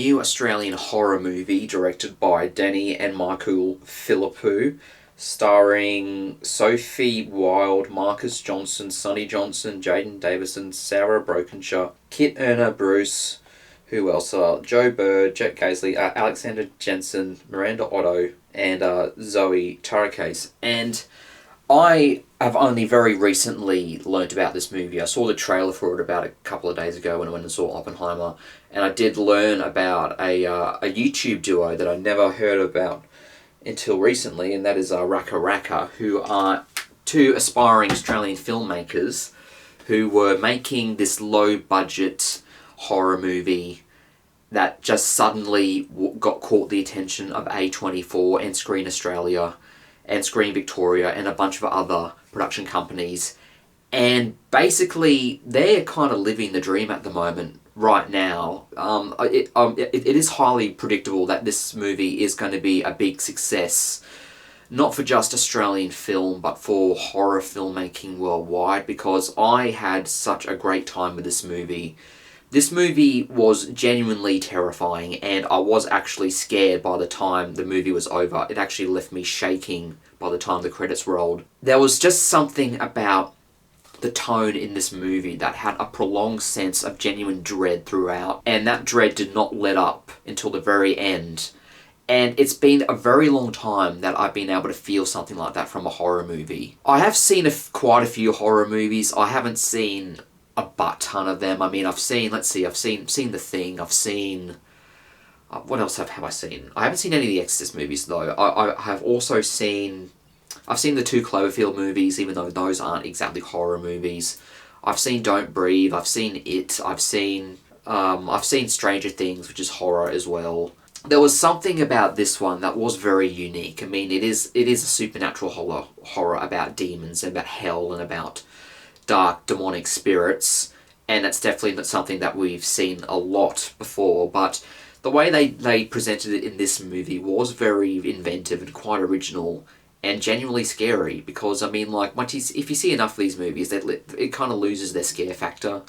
new Australian horror movie directed by Danny and Michael Phillippou, starring Sophie, Wilde, Marcus Johnson, Sonny Johnson, Jayden, Davidson, Sarah Brokensha, Kit Erhart-Bruce, who else? Joe Bird, Jet Gaisley, Alexander Jensen, Miranda Otto, and Zoe Tarakase. And I have only very recently learnt about this movie. I saw the trailer for it about a couple of days ago when I went and saw Oppenheimer, and I did learn about a YouTube duo that I never heard about until recently, and that is RackaRacka, who are two aspiring Australian filmmakers who were making this low-budget horror movie that just suddenly got caught the attention of A24 and Screen Australia and Screen Victoria and a bunch of other production companies. And basically, they're kind of living the dream at the moment, right now. It is highly predictable that this movie is going to be a big success, not for just Australian film, but for horror filmmaking worldwide, because I had such a great time with this movie. This movie was genuinely terrifying, and I was actually scared by the time the movie was over. It actually left me shaking by the time the credits rolled. There was just something about the tone in this movie that had a prolonged sense of genuine dread throughout, and that dread did not let up until the very end. And it's been a very long time that I've been able to feel something like that from a horror movie. I have seen quite a few horror movies. I haven't seen a butt ton of them. I mean, I've seen The Thing, I've seen... what else have I seen? I haven't seen any of the Exorcist movies, though. I have also seen... I've seen the 2 Cloverfield movies, even though those aren't exactly horror movies. I've seen Don't Breathe, I've seen It, I've seen Stranger Things, which is horror as well. There was something about this one that was very unique. I mean, it is a supernatural horror about demons and about hell and about dark demonic spirits, and that's definitely not something that we've seen a lot before, but the way they presented it in this movie was very inventive and quite original and genuinely scary, because I mean, like, if you see enough of these movies, it kind of loses their scare factor.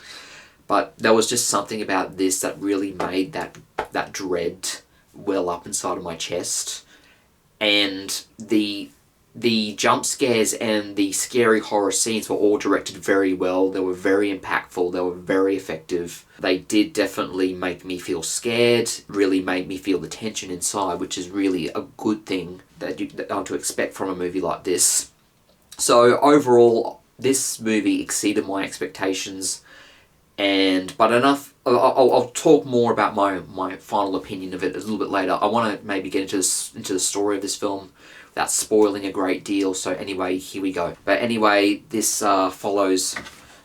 But there was just something about this that really made that dread well up inside of my chest, and the jump scares and the scary horror scenes were all directed very well. They were very impactful. They were very effective. They did definitely make me feel scared, really made me feel the tension inside, which is really a good thing that to expect from a movie like this. So overall, this movie exceeded my expectations, but enough. I'll talk more about my final opinion of it a little bit later. I want to maybe get into the story of this film without spoiling a great deal. So anyway, here we go. But anyway, this follows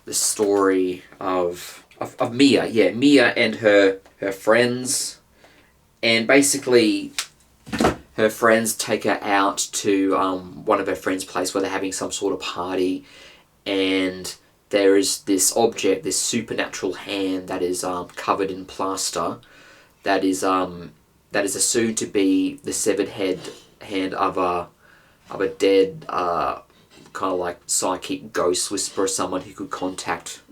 the story of Mia. Yeah, Mia and her friends, and basically her friends take her out to one of her friends' place where they're having some sort of party, and there is this object, this supernatural hand that is covered in plaster, that is assumed to be the severed hand of a dead kind of like psychic ghost whisperer, someone who could contact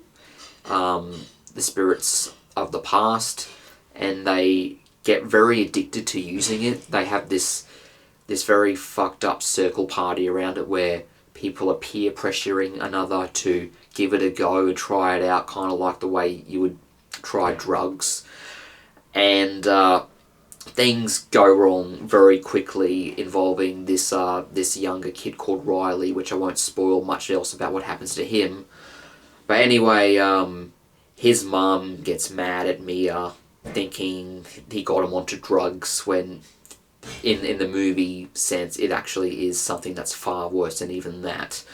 the spirits of the past, and they get very addicted to using it. They have this very fucked up circle party around it where people are peer pressuring another to give it a go and try it out, kind of like the way you would try drugs. And things go wrong very quickly involving this younger kid called Riley, which I won't spoil much else about what happens to him. But anyway, his mum gets mad at Mia, thinking he got him onto drugs, when in the movie sense it actually is something that's far worse than even that.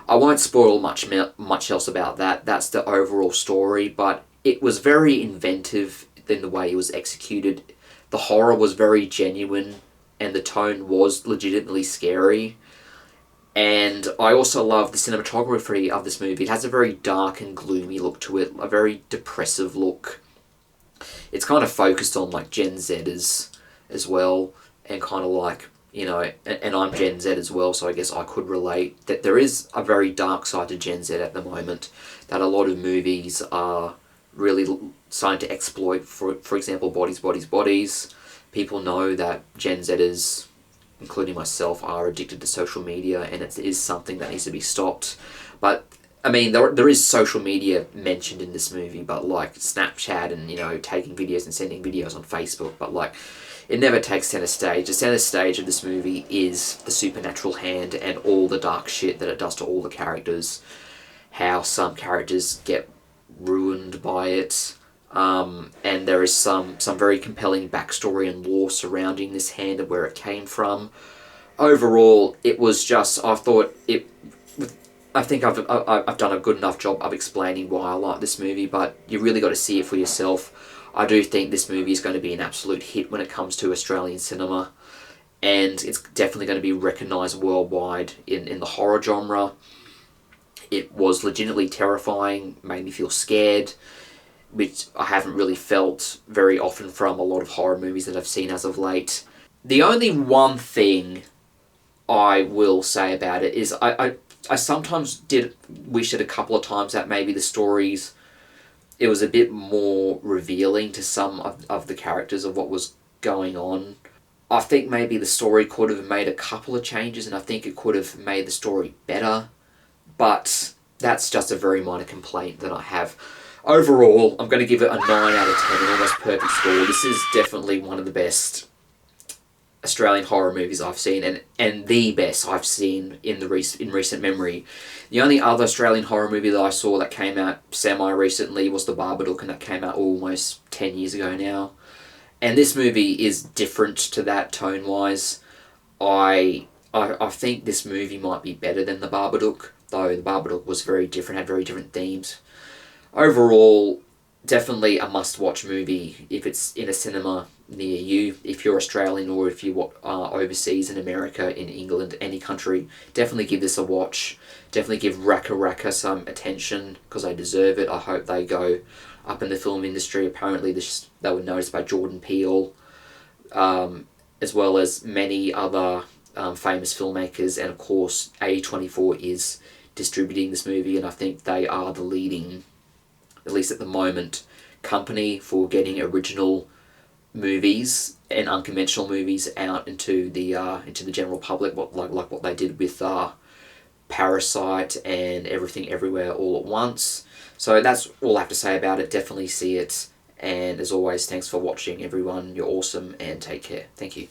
I won't spoil much else about that. That's the overall story, but it was very inventive in the way it was executed. The horror was very genuine, and the tone was legitimately scary. And I also love the cinematography of this movie. It has a very dark and gloomy look to it, a very depressive look. It's kind of focused on like Gen Zers as well, and kind of like, you know, and I'm Gen Z as well, so I guess I could relate that there is a very dark side to Gen Z at the moment, that a lot of movies are really starting to exploit, for example, bodies. People know that Gen Zers, including myself, are addicted to social media, and it is something that needs to be stopped. But I mean, there is social media mentioned in this movie, but like Snapchat and, you know, taking videos and sending videos on Facebook, but like it never takes center stage. The center stage of this movie is the supernatural hand and all the dark shit that it does to all the characters. How some characters get ruined by it. And there is some very compelling backstory and lore surrounding this hand and where it came from. Overall, it was just, I think I've done a good enough job of explaining why I like this movie, but you really got to see it for yourself. I do think this movie is going to be an absolute hit when it comes to Australian cinema, and it's definitely going to be recognised worldwide in the horror genre. It was legitimately terrifying, made me feel scared, which I haven't really felt very often from a lot of horror movies that I've seen as of late. The only one thing I will say about it is I sometimes did wish it a couple of times that maybe the stories, it was a bit more revealing to some of the characters of what was going on. I think maybe the story could have made a couple of changes, and I think it could have made the story better, but that's just a very minor complaint that I have. Overall, I'm going to give it a 9 out of 10, an almost perfect score. This is definitely one of the best Australian horror movies I've seen, and the best I've seen in recent memory. The only other Australian horror movie that I saw that came out semi-recently was The Babadook, and that came out almost 10 years ago now. And this movie is different to that tone-wise. I think this movie might be better than The Babadook, though The Babadook was very different, had very different themes. Overall, definitely a must-watch movie if it's in a cinema near you. If you're Australian or if you are overseas in America, in England, any country, definitely give this a watch. Definitely give RackaRacka some attention, because they deserve it. I hope they go up in the film industry. Apparently they were noticed by Jordan Peele, as well as many other famous filmmakers, and of course A24 is distributing this movie, and I think they are the leading, at least at the moment, company for getting original movies and unconventional movies out into the general public, like what they did with Parasite and Everything Everywhere All at Once. So that's all I have to say about it. Definitely see it, and as always, thanks for watching, everyone. You're awesome, and take care. Thank you.